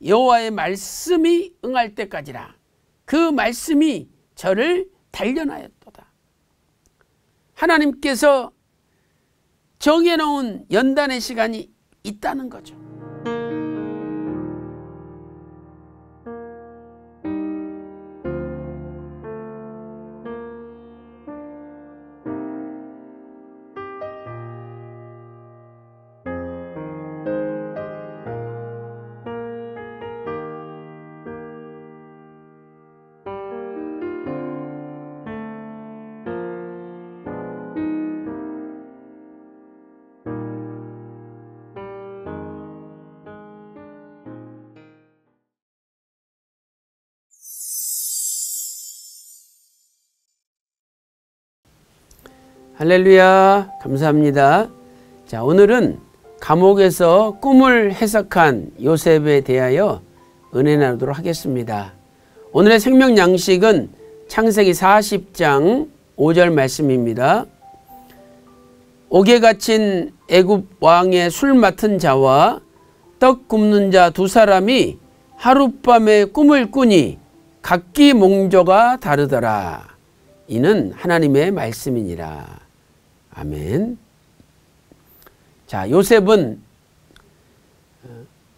여호와의 말씀이 응할 때까지라. 그 말씀이 저를 단련하였도다. 하나님께서 정해놓은 연단의 시간이 있다는 거죠. 할렐루야, 감사합니다. 자, 오늘은 감옥에서 꿈을 해석한 요셉에 대하여 은혜 나누도록 하겠습니다. 오늘의 생명 양식은 창세기 40장 5절 말씀입니다. 옥에 갇힌 애굽 왕의 술 맡은 자와 떡 굽는 자 두 사람이 하룻밤에 꿈을 꾸니 각기 몽조가 다르더라. 이는 하나님의 말씀이니라. 아멘. 자, 요셉은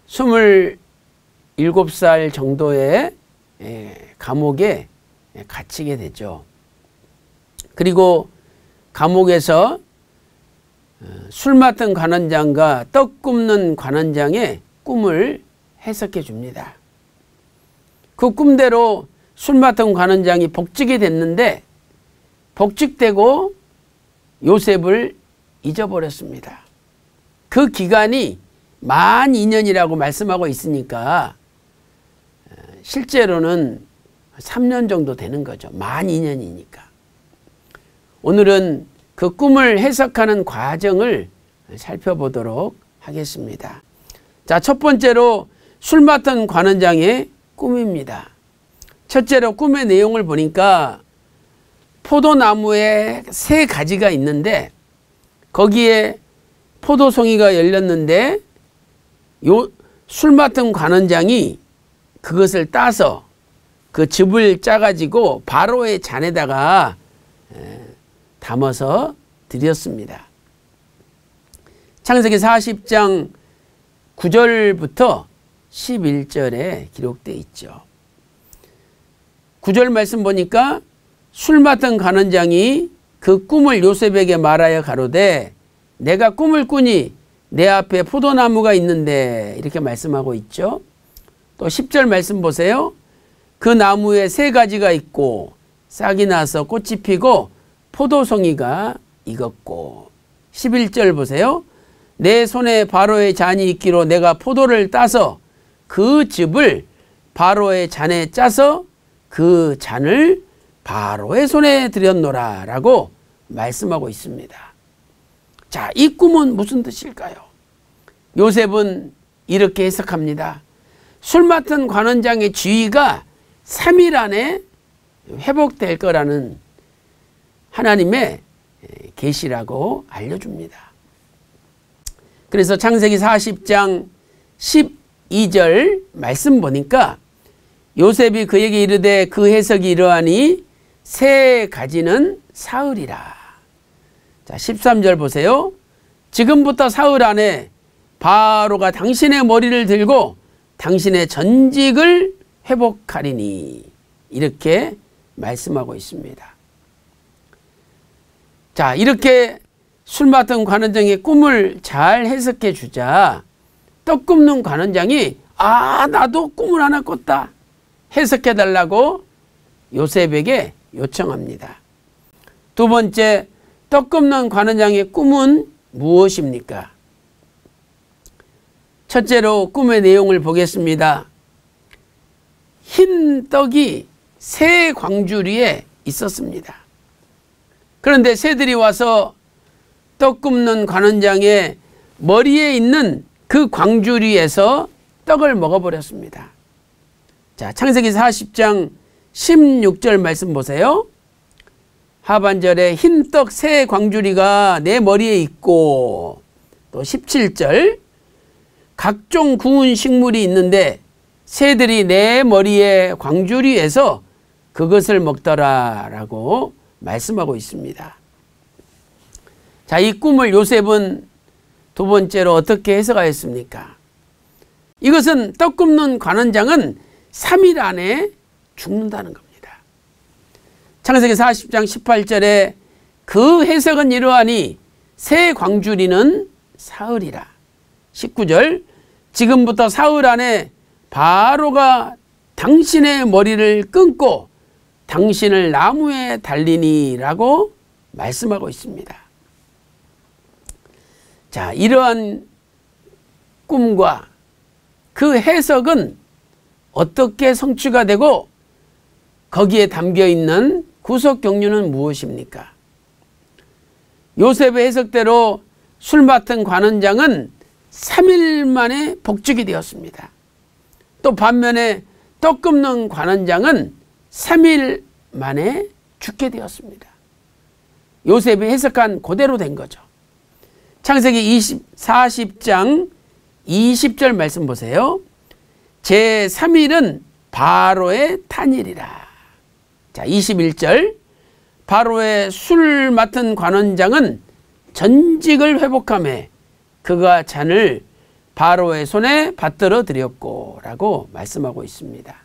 27살 정도의 감옥에 갇히게 되죠. 그리고 감옥에서 술 맡은 관원장과 떡 굽는 관원장의 꿈을 해석해 줍니다. 그 꿈대로 술 맡은 관원장이 복직이 됐는데 복직되고 요셉을 잊어버렸습니다. 그 기간이 만 2년이라고 말씀하고 있으니까 실제로는 3년 정도 되는 거죠. 만 2년이니까. 오늘은 그 꿈을 해석하는 과정을 살펴보도록 하겠습니다. 자, 첫 번째로 술 맡은 관원장의 꿈입니다. 첫째로 꿈의 내용을 보니까 포도나무에 3가지가 있는데 거기에 포도송이가 열렸는데 술 맡은 관원장이 그것을 따서 그 즙을 짜가지고 바로의 잔에다가 담아서 드렸습니다. 창세기 40장 9절부터 11절에 기록되어 있죠. 9절 말씀 보니까 술 맡은 관원장이 그 꿈을 요셉에게 말하여 가로되 내가 꿈을 꾸니 내 앞에 포도나무가 있는데 이렇게 말씀하고 있죠. 또 10절 말씀 보세요. 그 나무에 3가지가 있고 싹이 나서 꽃이 피고 포도송이가 익었고 11절 보세요. 내 손에 바로의 잔이 있기로 내가 포도를 따서 그 즙을 바로의 잔에 짜서 그 잔을 바로의 손에 드렸노라 라고 말씀하고 있습니다. 자, 이 꿈은 무슨 뜻일까요? 요셉은 이렇게 해석합니다. 술 맡은 관원장의 지위가 3일 안에 회복될 거라는 하나님의 계시라고 알려줍니다. 그래서 창세기 40장 12절 말씀 보니까 요셉이 그에게 이르되 그 해석이 이러하니 3가지는 사흘이라. 자, 13절 보세요. 지금부터 사흘 안에 바로가 당신의 머리를 들고 당신의 전직을 회복하리니 이렇게 말씀하고 있습니다. 자, 이렇게 술 맡은 관원장의 꿈을 잘 해석해 주자 떡 굽는 관원장이 나도 꿈을 하나 꿨다 해석해 달라고 요셉에게 요청합니다. 두 번째, 떡 굽는 관원장의 꿈은 무엇입니까? 첫째로 꿈의 내용을 보겠습니다. 흰 떡이 새 광주리에 있었습니다. 그런데 새들이 와서 떡 굽는 관원장의 머리에 있는 그 광주리에서 떡을 먹어버렸습니다. 자, 창세기 40장 16절 말씀 보세요. 하반절에 흰떡 새 광주리가 내 머리에 있고, 또 17절 각종 구운 식물이 있는데 새들이 내 머리에 광주리에서 그것을 먹더라라고 말씀하고 있습니다. 자, 이 꿈을 요셉은 두 번째로 어떻게 해석하였습니까? 이것은 떡 굽는 관원장은 3일 안에 죽는다는 겁니다. 창세기 40장 18절에 그 해석은 이러하니 새 광주리는 사흘이라. 19절 지금부터 사흘 안에 바로가 당신의 머리를 끊고 당신을 나무에 달리니라고 말씀하고 있습니다. 자, 이러한 꿈과 그 해석은 어떻게 성취가 되고 거기에 담겨 있는 구속 경륜은 무엇입니까? 요셉의 해석대로 술 맡은 관원장은 3일 만에 복직이 되었습니다. 또 반면에 떡 굽는 관원장은 3일 만에 죽게 되었습니다. 요셉이 해석한 그대로 된 거죠. 창세기 40장 20절 말씀 보세요. 제3일은 바로의 탄일이라. 자, 21절 바로의 술 맡은 관원장은 전직을 회복하며 그가 잔을 바로의 손에 받들어 드렸고 라고 말씀하고 있습니다.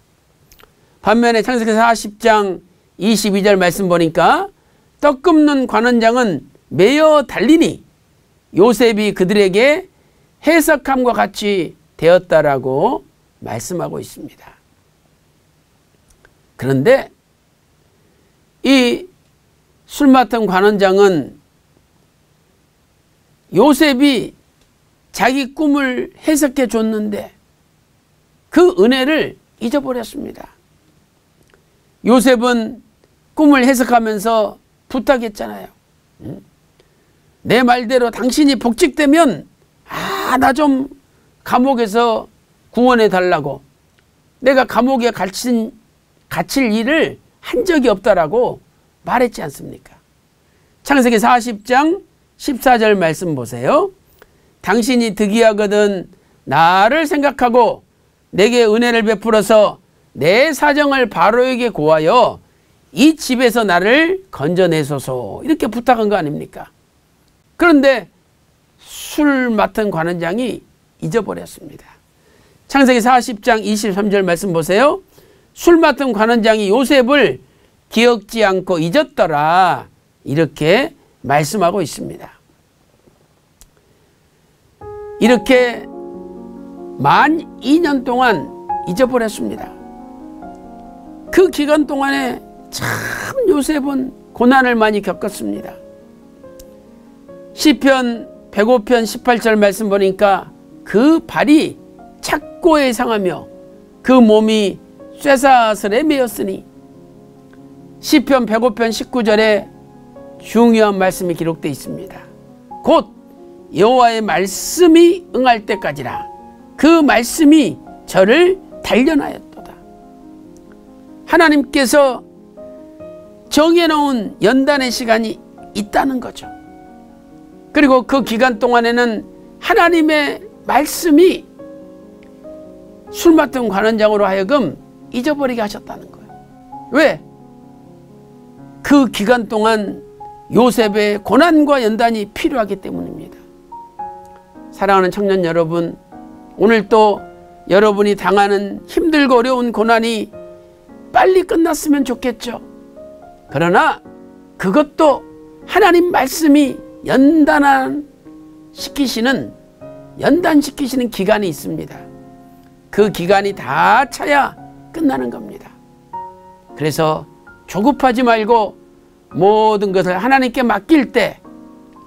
반면에 창세기 40장 22절 말씀 보니까 떡 굽는 관원장은 매어 달리니 요셉이 그들에게 해석함과 같이 되었다라고 말씀하고 있습니다. 그런데 이 술 맡은 관원장은 요셉이 자기 꿈을 해석해 줬는데 그 은혜를 잊어버렸습니다. 요셉은 꿈을 해석하면서 부탁했잖아요. 내 말대로 당신이 복직되면 나 좀 감옥에서 구원해 달라고. 내가 감옥에 갇힐 일을 한 적이 없다라고 말했지 않습니까? 창세기 40장 14절 말씀 보세요. 당신이 득이하거든 나를 생각하고 내게 은혜를 베풀어서 내 사정을 바로에게 고하여 이 집에서 나를 건져내소서 이렇게 부탁한 거 아닙니까? 그런데 술 맡은 관원장이 잊어버렸습니다. 창세기 40장 23절 말씀 보세요. 술 맡은 관원장이 요셉을 기억지 않고 잊었더라 이렇게 말씀하고 있습니다. 이렇게 만 2년 동안 잊어버렸습니다. 그 기간 동안에 참 요셉은 고난을 많이 겪었습니다. 시편 105편 18절 말씀 보니까 그 발이 착고에 상하며 그 몸이 쇠사슬에 매였으니 시편 105편 19절에 중요한 말씀이 기록되어 있습니다. 곧 여호와의 말씀이 응할 때까지라 그 말씀이 저를 단련하였도다. 하나님께서 정해놓은 연단의 시간이 있다는 거죠. 그리고 그 기간 동안에는 하나님의 말씀이 술 맡은 관원장으로 하여금 잊어버리게 하셨다는 거예요. 왜? 그 기간 동안 요셉의 고난과 연단이 필요하기 때문입니다. 사랑하는 청년 여러분, 오늘 또 여러분이 당하는 힘들고 어려운 고난이 빨리 끝났으면 좋겠죠. 그러나 그것도 하나님 말씀이 연단시키시는 기간이 있습니다. 그 기간이 다 차야 끝나는 겁니다. 그래서 조급하지 말고 모든 것을 하나님께 맡길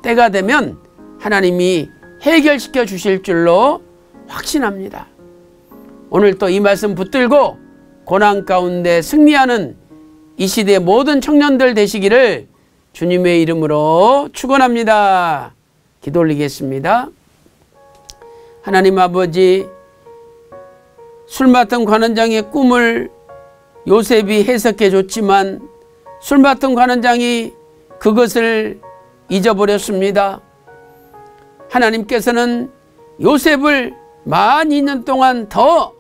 때가 되면 하나님이 해결시켜 주실 줄로 확신합니다. 오늘 또 이 말씀 붙들고 고난 가운데 승리하는 이 시대의 모든 청년들 되시기를 주님의 이름으로 축원합니다. 기도 올리겠습니다. 하나님 아버지, 술 맡은 관원장의 꿈을 요셉이 해석해 줬지만 술 맡은 관원장이 그것을 잊어버렸습니다. 하나님께서는 요셉을 만 2년 동안 더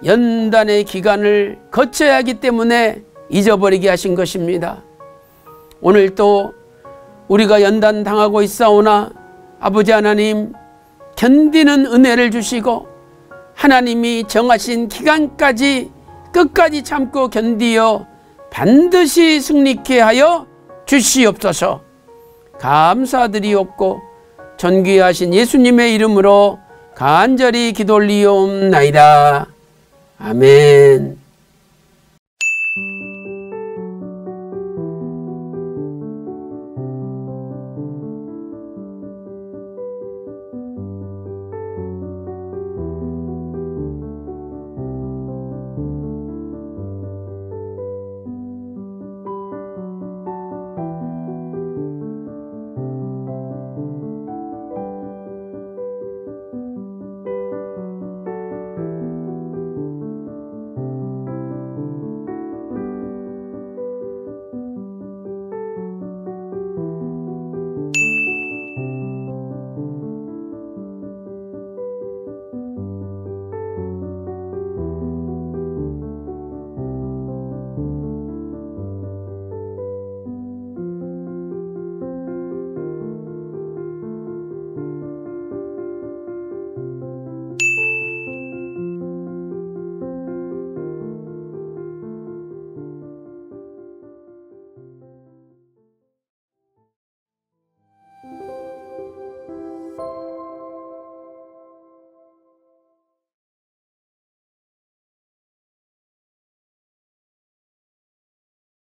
연단의 기간을 거쳐야 하기 때문에 잊어버리게 하신 것입니다. 오늘 또 우리가 연단 당하고 있사오나 아버지 하나님 견디는 은혜를 주시고 하나님이 정하신 기간까지 끝까지 참고 견디어 반드시 승리케 하여 주시옵소서. 감사드리옵고 존귀하신 예수님의 이름으로 간절히 기도 올리옵나이다. 아멘.